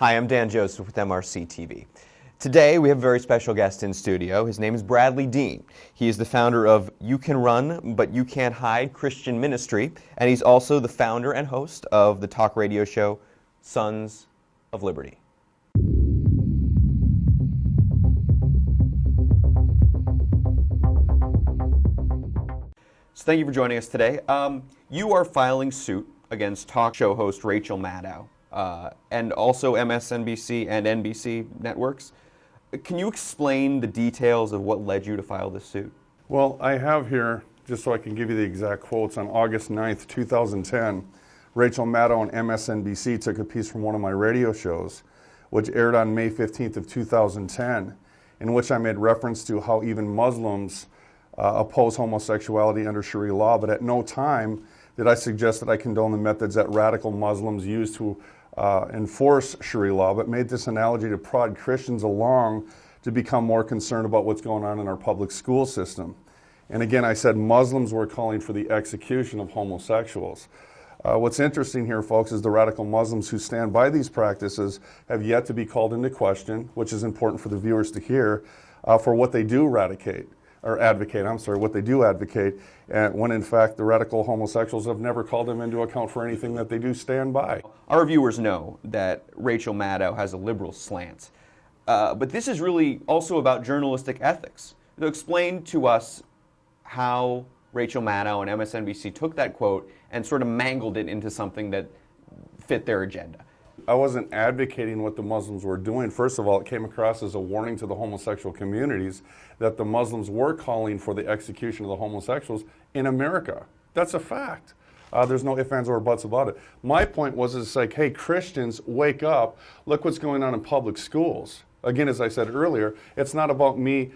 Hi, I'm Dan Joseph with MRC TV. Today we have a very special guest in studio. His name is Bradlee Dean. He is the founder of You Can Run But You Can't Hide Christian Ministry, and he's also the founder and host of the talk radio show Sons of Liberty. So thank you for joining us today. You are filing suit against talk show host Rachel Maddow and also MSNBC and NBC networks. Can you explain the details of what led you to file this suit? Well, I have here, just so I can give you the exact quotes, on August 9th, 2010, Rachel Maddow on MSNBC took a piece from one of my radio shows, which aired on May 15th of 2010, in which I made reference to how even Muslims oppose homosexuality under Sharia law, but at no time did I suggest that I condone the methods that radical Muslims use to enforce Sharia law, but made this analogy to prod Christians along to become more concerned about what's going on in our public school system. And again, I said Muslims were calling for the execution of homosexuals. What's interesting here, folks, is the radical Muslims who stand by these practices have yet to be called into question, which is important for the viewers to hear, for what they do advocate, what they do advocate, when in fact the radical homosexuals have never called them into account for anything that they do stand by. Our viewers know that Rachel Maddow has a liberal slant, but this is really also about journalistic ethics. So explain to us how Rachel Maddow and MSNBC took that quote and sort of mangled it into something that fit their agenda. I wasn't advocating what the Muslims were doing. First of all, it came across as a warning to the homosexual communities that the Muslims were calling for the execution of the homosexuals in America. That's a fact. There's no ifs, ands, or buts about it. My point was, it's like, hey, Christians, wake up. Look what's going on in public schools. Again, as I said earlier, it's not about me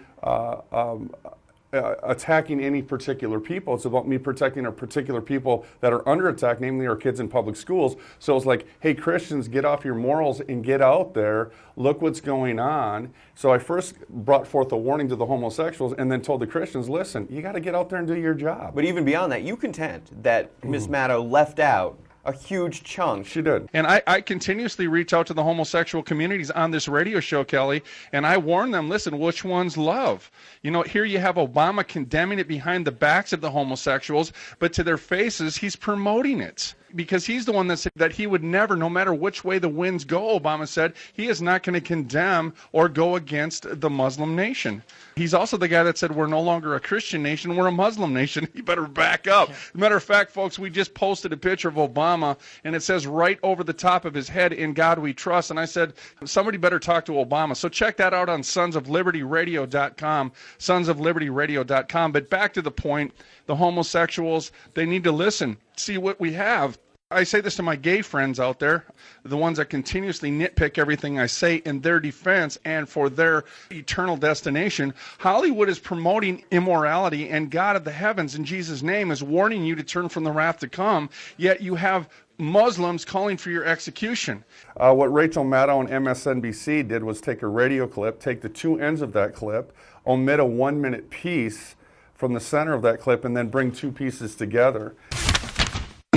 attacking any particular people. It's about me protecting our particular people that are under attack, namely our kids in public schools. So it's like, hey, Christians, get off your morals and get out there. Look what's going on. So I first brought forth a warning to the homosexuals and then told the Christians, listen, you got to get out there and do your job. But even beyond that, you contend that Ms. Maddow left out a huge chunk. She did. And I continuously reach out to the homosexual communities on this radio show, Kelly, and I warn them, listen, which ones love? You know, here you have Obama condemning it behind the backs of the homosexuals, but to their faces, he's promoting it. Because he's the one that said that he would never, no matter which way the winds go, Obama said, he is not going to condemn or go against the Muslim nation. He's also the guy that said we're no longer a Christian nation, we're a Muslim nation. You better back up. As a matter of fact, folks, we just posted a picture of Obama, and it says right over the top of his head, "In God We Trust." And I said, somebody better talk to Obama. So check that out on sonsoflibertyradio.com, sonsoflibertyradio.com. But back to the point, the homosexuals, they need to listen, see what we have. I say this to my gay friends out there, the ones that continuously nitpick everything I say in their defense and for their eternal destination. Hollywood is promoting immorality, and God of the heavens in Jesus' name is warning you to turn from the wrath to come, yet you have Muslims calling for your execution. What Rachel Maddow and MSNBC did was take a radio clip, take the two ends of that clip, omit a 1-minute piece from the center of that clip, and then bring two pieces together.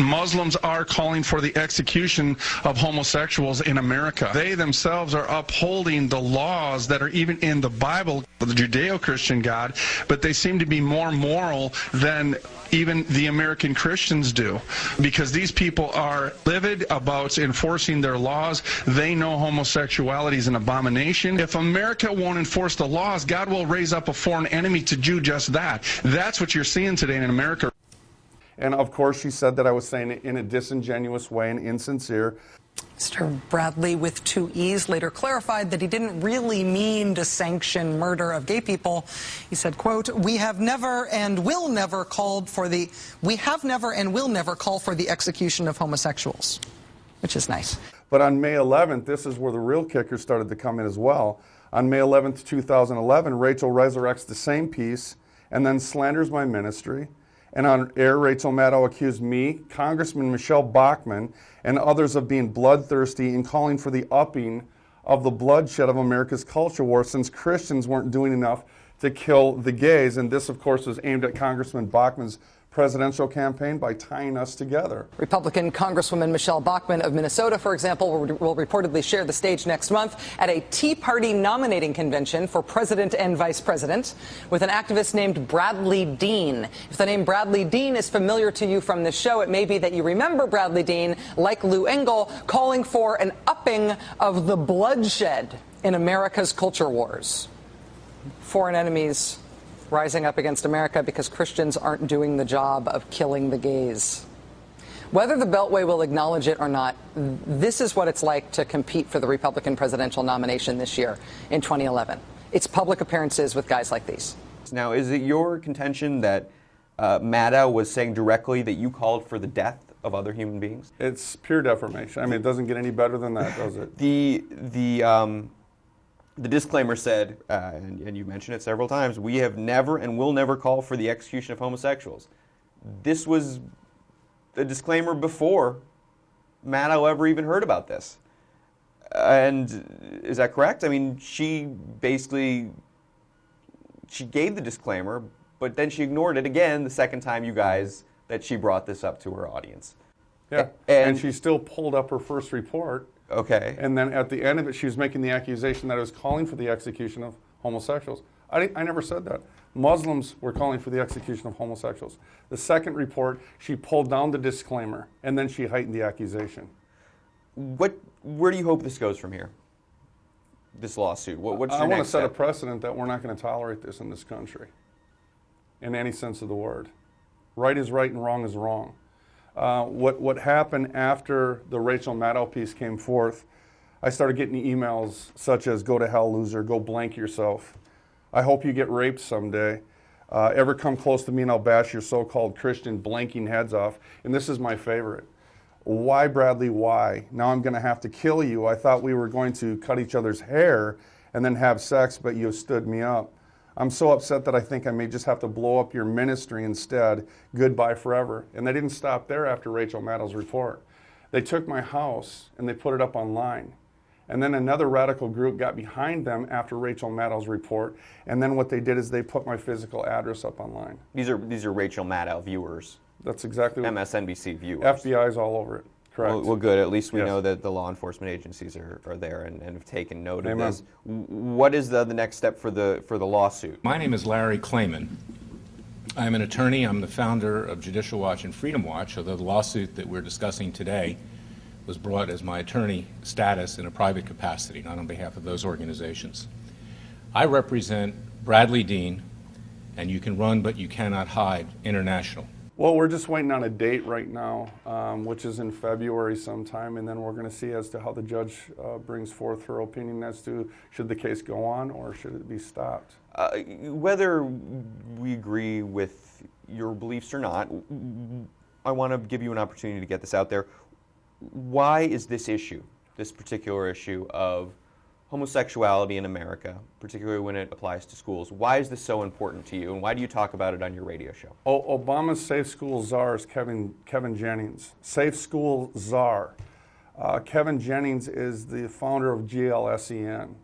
Muslims are calling for the execution of homosexuals in America. They themselves are upholding the laws that are even in the Bible, the Judeo-Christian God, but they seem to be more moral than even the American Christians do, because these people are livid about enforcing their laws. They know homosexuality is an abomination. If America won't enforce the laws, God will raise up a foreign enemy to do just that. That's what you're seeing today in America. And of course, she said that I was saying it in a disingenuous way and insincere. Mr. Bradlee, with two E's, later clarified that he didn't really mean to sanction murder of gay people. He said, quote, we have never and will never call for the execution of homosexuals, which is nice. But on May 11th, this is where the real kicker started to come in as well. On May 11th, 2011, Rachel resurrects the same piece and then slanders my ministry. And on air, Rachel Maddow accused me, Congressman Michelle Bachmann, and others of being bloodthirsty and calling for the upping of the bloodshed of America's culture war, since Christians weren't doing enough to kill the gays. And this, of course, was aimed at Congressman Bachmann's presidential campaign by tying us together. Republican Congresswoman Michelle Bachmann of Minnesota, for example, will reportedly share the stage next month at a Tea Party nominating convention for president and vice president with an activist named Bradlee Dean. If the name Bradlee Dean is familiar to you from this show, it may be that you remember Bradlee Dean, like Lou Engle, calling for an upping of the bloodshed in America's culture wars. Foreign enemies rising up against America because Christians aren't doing the job of killing the gays. Whether the Beltway will acknowledge it or not, this is what it's like to compete for the Republican presidential nomination this year in 2011. It's public appearances with guys like these. Now, is it your contention that Maddow was saying directly that you called for the death of other human beings? It's pure defamation. I mean, it doesn't get any better than that, does it? The disclaimer said, and you mentioned it several times, we have never and will never call for the execution of homosexuals. This was a disclaimer before Maddow ever even heard about this. And is that correct? I mean, she gave the disclaimer, but then she ignored it again the second time that she brought this up to her audience. Yeah, and she still pulled up her first report. Okay. And then at the end of it, she was making the accusation that I was calling for the execution of homosexuals. I never said that. Muslims were calling for the execution of homosexuals. The second report, she pulled down the disclaimer, and then she heightened the accusation. Where do you hope this goes from here? This lawsuit? What's your I want to next set a step? precedent that we're not going to tolerate this in this country, in any sense of the word. Right is right and wrong is wrong. What happened after the Rachel Maddow piece came forth, I started getting emails such as, go to hell, loser, go blank yourself. I hope you get raped someday. Ever come close to me and I'll bash your so-called Christian blanking heads off. And this is my favorite. Why, Bradlee, why? Now I'm going to have to kill you. I thought we were going to cut each other's hair and then have sex, but you stood me up. I'm so upset that I think I may just have to blow up your ministry instead. Goodbye forever. And they didn't stop there after Rachel Maddow's report. They took my house and they put it up online. And then another radical group got behind them after Rachel Maddow's report. And then what they did is they put my physical address up online. These are Rachel Maddow viewers. That's exactly what MSNBC viewers. FBI's all over it. Correct. Well, good. At least we Yes. know that the law enforcement agencies are there and have taken note of Amen. this. What is the next step for the lawsuit? My name is Larry Klayman. I'm an attorney. I'm the founder of Judicial Watch and Freedom Watch, although the lawsuit that we're discussing today was brought as my attorney status in a private capacity, not on behalf of those organizations. I represent Bradlee Dean, and You Can Run But You Cannot Hide International. Well, we're just waiting on a date right now, which is in February sometime, and then we're going to see as to how the judge brings forth her opinion as to should the case go on or should it be stopped. Whether we agree with your beliefs or not, I want to give you an opportunity to get this out there. Why is this particular issue of homosexuality in America, particularly when it applies to schools, why is this so important to you, and why do you talk about it on your radio show? Obama's Safe School Czar is Kevin Jennings. Safe School Czar. Kevin Jennings is the founder of GLSEN.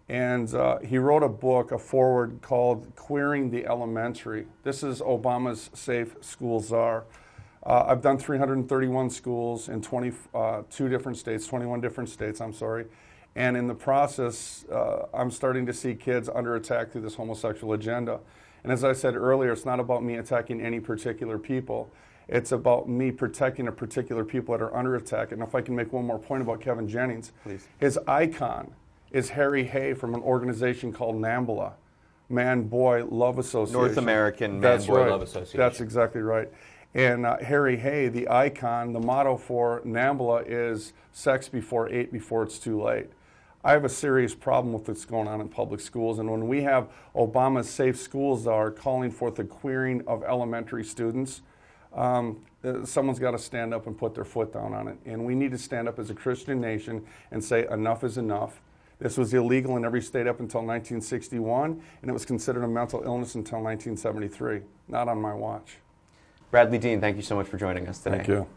And he wrote a book, a foreword called Queering the Elementary. This is Obama's Safe School Czar. I've done 331 schools in 21 different states, I'm sorry. And in the process, I'm starting to see kids under attack through this homosexual agenda. And as I said earlier, it's not about me attacking any particular people. It's about me protecting a particular people that are under attack. And if I can make one more point about Kevin Jennings, please. His icon is Harry Hay from an organization called NAMBLA, Man-Boy Love Association. North American Man-Boy Love Association. That's exactly right. And Harry Hay, the icon, the motto for NAMBLA is sex before 8, before it's too late. I have a serious problem with what's going on in public schools, and when we have Obama's Safe Schools Czar calling forth the queering of elementary students, someone's got to stand up and put their foot down on it. And we need to stand up as a Christian nation and say enough is enough. This was illegal in every state up until 1961, and it was considered a mental illness until 1973. Not on my watch. Bradlee Dean, thank you so much for joining us today. Thank you.